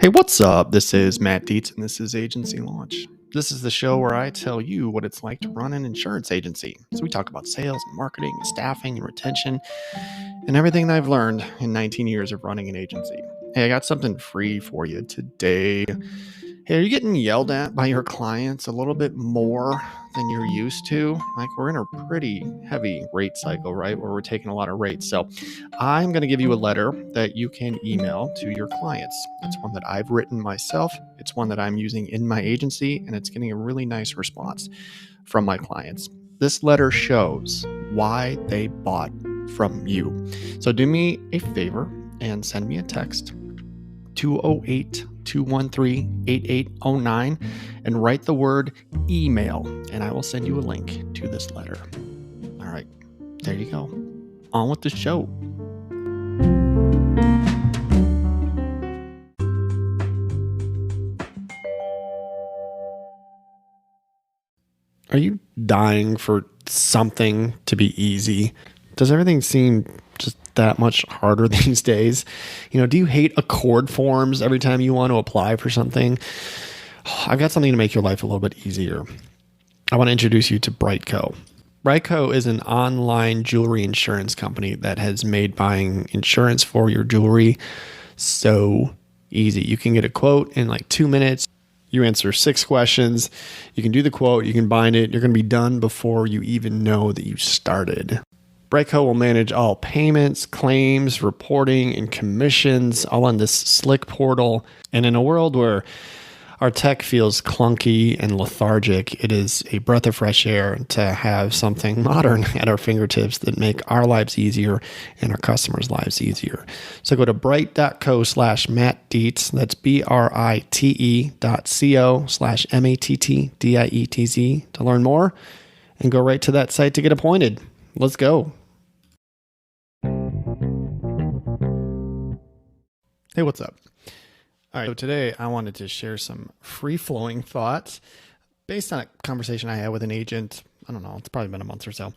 Hey, what's up? This is Matt Dietz, and this is Agency Launch. This is the show where I tell you what it's like to run an insurance agency. So we talk about sales and marketing, and staffing and retention, and everything that I've learned in 19 years of running an agency. Hey, I got something free for you today. Hey, are you getting yelled at by your clients a little bit more than you're used to? Like, we're in a pretty heavy rate cycle, right? Where we're taking a lot of rates. So I'm going to give you a letter that you can email to your clients. It's one that I've written myself. It's one that I'm using in my agency, and it's getting a really nice response from my clients. This letter shows why they bought from you. So do me a favor and send me a text, 208-213-8809, and write the word email, and I will send you a link to this letter. All right, there you go. On with the show. Are you dying for something to be easy? Does everything seem just that much harder these days? Do you hate accord forms every time you want to apply for something? I've got something to make your life a little bit easier. I want to introduce you to Brightco. Brightco is an online jewelry insurance company that has made buying insurance for your jewelry so easy. You can get a quote in like 2 minutes. You answer 6 questions. You can do the quote. You can bind it. You're going to be done before you even know that you started. Brightco will manage all payments, claims, reporting, and commissions all on this slick portal. And in a world where our tech feels clunky and lethargic, it is a breath of fresh air to have something modern at our fingertips that make our lives easier and our customers' lives easier. So go to bright.co/Matt Dietz. That's brite.co/MATTDIETZ to learn more, and go right to that site to get appointed. Let's go. Hey, what's up? All right, so today I wanted to share some free-flowing thoughts based on a conversation I had with an agent. I don't know, it's probably been a month or so.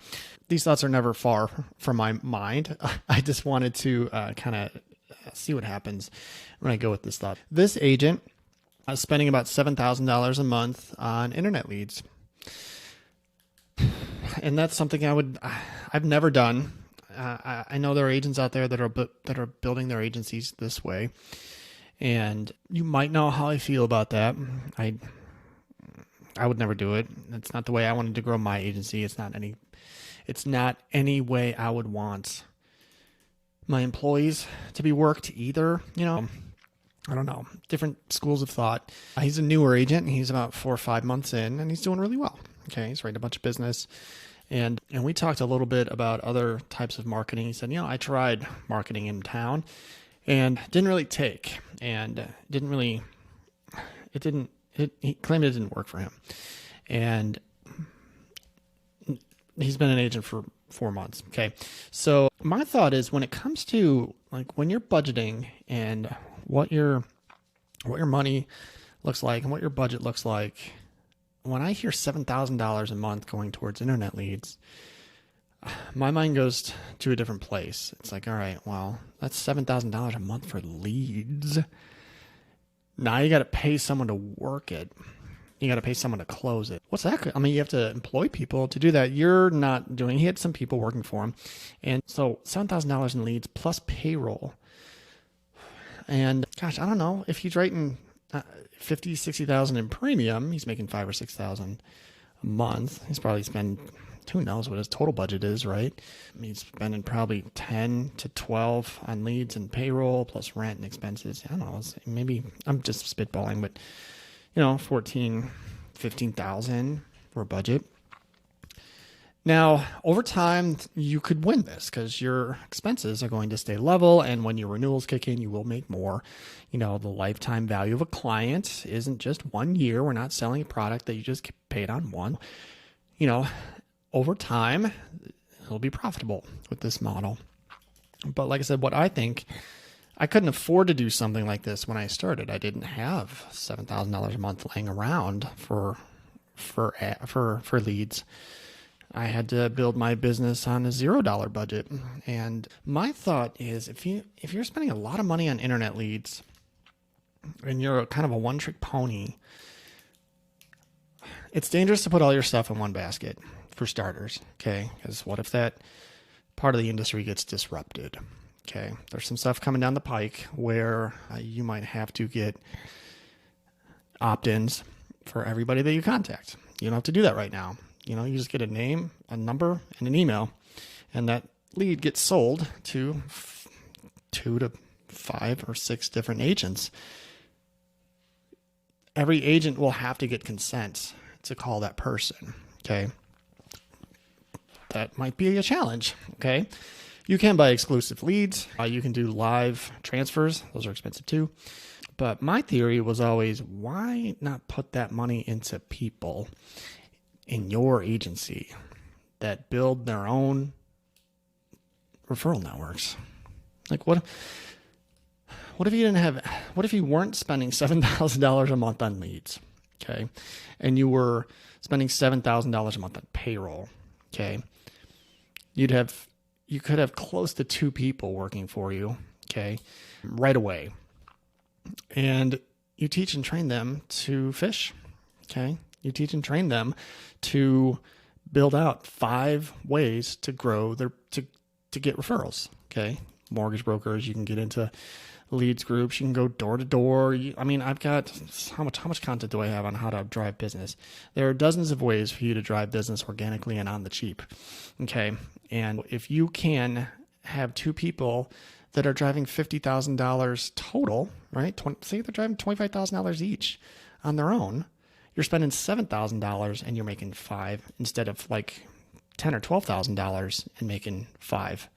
These thoughts are never far from my mind. I just wanted to kind of see what happens when I go with this thought. This agent is spending about $7,000 a month on internet leads. And that's something I've never done. I know there are agents out there that are building their agencies this way. And you might know how I feel about that. I would never do it. That's not the way I wanted to grow my agency. It's not any way I would want my employees to be worked either. I don't know. Different schools of thought. He's a newer agent. He's about 4 or 5 months in, and he's doing really well. Okay, he's writing a bunch of business. And we talked a little bbe about other types of marketing. He said, I tried marketing in town and didn't really take, and he claimed it didn't work for him. And he's been an agent for 4 months. Okay. So my thought is, when it comes to like when you're budgeting and what your money looks like and what your budget looks like, when I hear $7,000 a month going towards internet leads, my mind goes to a different place. It's like, all right, well, that's $7,000 a month for leads. Now you got to pay someone to work it. You got to pay someone to close it. What's that? I mean, you have to employ people to do that. You're not doing. He had some people working for him, and so $7,000 in leads plus payroll. And gosh, I don't know if he's writing 50, 60,000 in premium. He's making 5 or 6,000 a month. He's probably spending, who knows what his total budget is, right? I mean, he's spending probably 10 to 12 on leads and payroll plus rent and expenses. I don't know. Maybe I'm just spitballing, but 14, 15,000 for a budget. Now, over time, you could win this because your expenses are going to stay level. And when your renewals kick in, you will make more. The lifetime value of a client isn't just 1 year. We're not selling a product that you just get paid on one. Over time, it'll be profitable with this model. But like I said, I couldn't afford to do something like this when I started. I didn't have $7,000 a month laying around for leads. I had to build my business on a $0 budget. And my thought is, if you're spending a lot of money on internet leads, and you're kind of a one-trick pony, it's dangerous to put all your stuff in one basket, for starters, okay? Because what if that part of the industry gets disrupted? Okay, there's some stuff coming down the pike where you might have to get opt-ins for everybody that you contact. You don't have to do that right now. You just get a name, a number, and an email, and that lead gets sold to 2 to 5 or 6 different agents. Every agent will have to get consent to call that person, okay? That might be a challenge, okay? You can buy exclusive leads. You can do live transfers. Those are expensive too. But my theory was always, why not put that money into people in your agency that build their own referral networks? Like what if you weren't spending $7,000 a month on leads, okay? And you were spending $7,000 a month on payroll, okay? You could have close to 2 people working for you, okay, right away. And you teach and train them to fish, okay? You teach and train them to build out 5 ways to grow to get referrals, okay? Mortgage brokers, you can get into leads groups, you can go door to door. I've got how much content do I have on how to drive business? There are dozens of ways for you to drive business organically and on the cheap. Okay. And if you can have 2 people that are driving $50,000 total, right? Say they're driving $25,000 each on their own, you're spending $7,000 and you're making 5 instead of like $10,000 or $12,000 and making 5.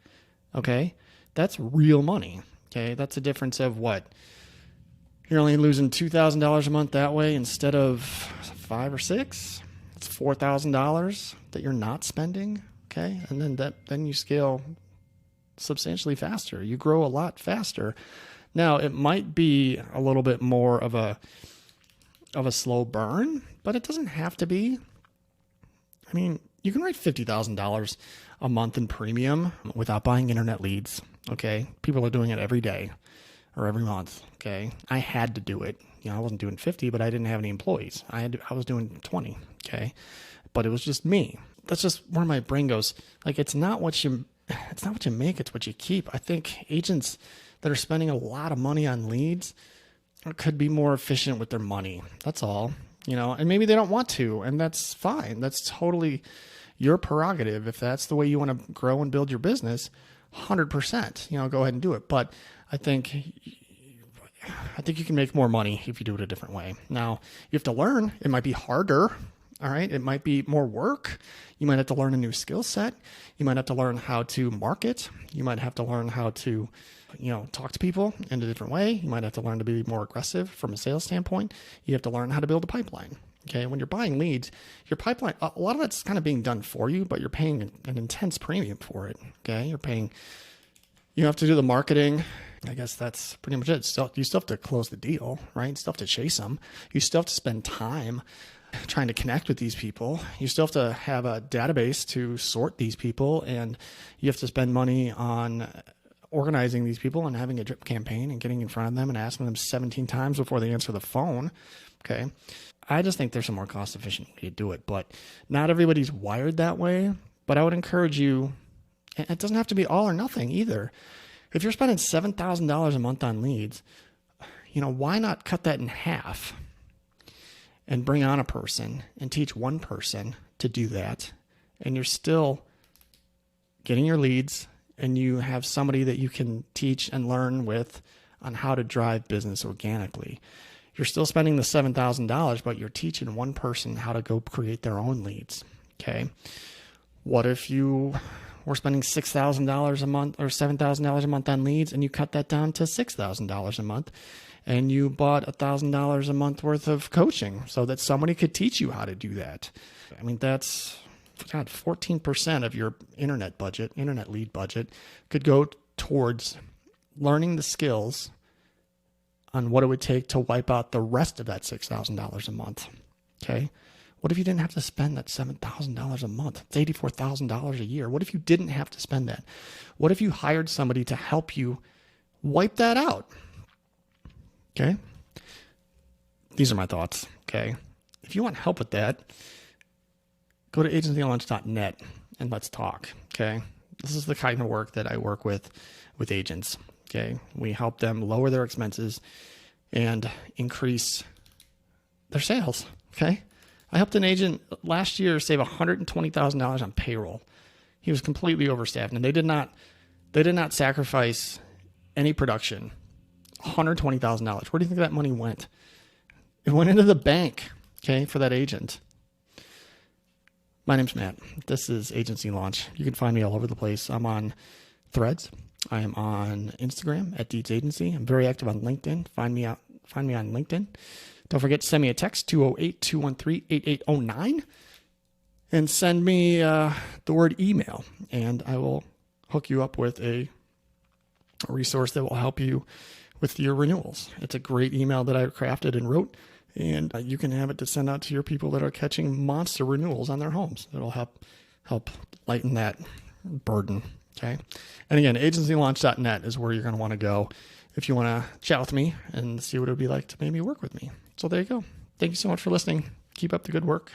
Okay. That's real money. Okay, that's a difference of what? You're only losing $2,000 a month that way instead of 5 or 6. It's $4,000 that you're not spending. Okay, and then you scale substantially faster. You grow a lot faster. Now it might be a little bit more of a slow burn, but it doesn't have to be. You can write $50,000 a month in premium without buying internet leads. Okay. People are doing it every day or every month. Okay. I had to do it. I wasn't doing 50, but I didn't have any employees. I was doing 20. Okay. But it was just me. That's just where my brain goes. Like, it's not what you make, it's what you keep. I think agents that are spending a lot of money on leads could be more efficient with their money. That's all, and maybe they don't want to, and that's fine. That's totally your prerogative. If that's the way you want to grow and build your business, 100%, go ahead and do it. But I think you can make more money if you do it a different way. Now, you have to learn. It might be harder. All right. It might be more work. You might have to learn a new skill set. You might have to learn how to market. You might have to learn how to, talk to people in a different way. You might have to learn to be more aggressive from a sales standpoint. You have to learn how to build a pipeline. Okay. When you're buying leads, your pipeline, a lot of that's kind of being done for you, but you're paying an intense premium for it. Okay. You have to do the marketing. I guess that's pretty much it. You still have to close the deal, right? You still have to chase them. You still have to spend time trying to connect with these people. You still have to have a database to sort these people, and you have to spend money on organizing these people and having a drip campaign and getting in front of them and asking them 17 times before they answer the phone. Okay. I just think there's a more cost efficient way to do it, but not everybody's wired that way. But I would encourage you, it doesn't have to be all or nothing either. If you're spending $7,000 a month on leads, why not cut that in half and bring on a person and teach one person to do that? And you're still getting your leads, and you have somebody that you can teach and learn with on how to drive business organically. You're still spending the $7,000, but you're teaching one person how to go create their own leads. Okay. What if you were spending $6,000 a month or $7,000 a month on leads, and you cut that down to $6,000 a month, and you bought $1,000 a month worth of coaching so that somebody could teach you how to do that? That's 14% of your internet lead budget could go towards learning the skills on what it would take to wipe out the rest of that $6,000 a month. Okay. What if you didn't have to spend that $7,000 a month? It's $84,000 a year. What if you didn't have to spend that? What if you hired somebody to help you wipe that out? Okay. these are my thoughts. Okay. If you want help with that, go to agencylaunch.net and let's talk. Okay. This is the kind of work that I work with agents. Okay. We help them lower their expenses and increase their sales. Okay. I helped an agent last year save $120,000 on payroll. He was completely overstaffed, and they did not sacrifice any production. $120,000. Where do you think that money went? It went into the bank, okay, for that agent. My name's Matt. This is Agency Launch. You can find me all over the place. I'm on Threads. I am on Instagram at Deeds Agency. I'm very active on LinkedIn. Find me on LinkedIn. Don't forget to send me a text, 208-213-8809, and send me the word email, and I will hook you up with a resource that will help you with your renewals. It's a great email that I crafted and wrote, and you can have it to send out to your people that are catching monster renewals on their homes. It'll help lighten that burden. Okay. And again, agencylaunch.net is where you're going to want to go if you want to chat with me and see what it would be like to maybe work with me. So there you go. Thank you so much for listening. Keep up the good work.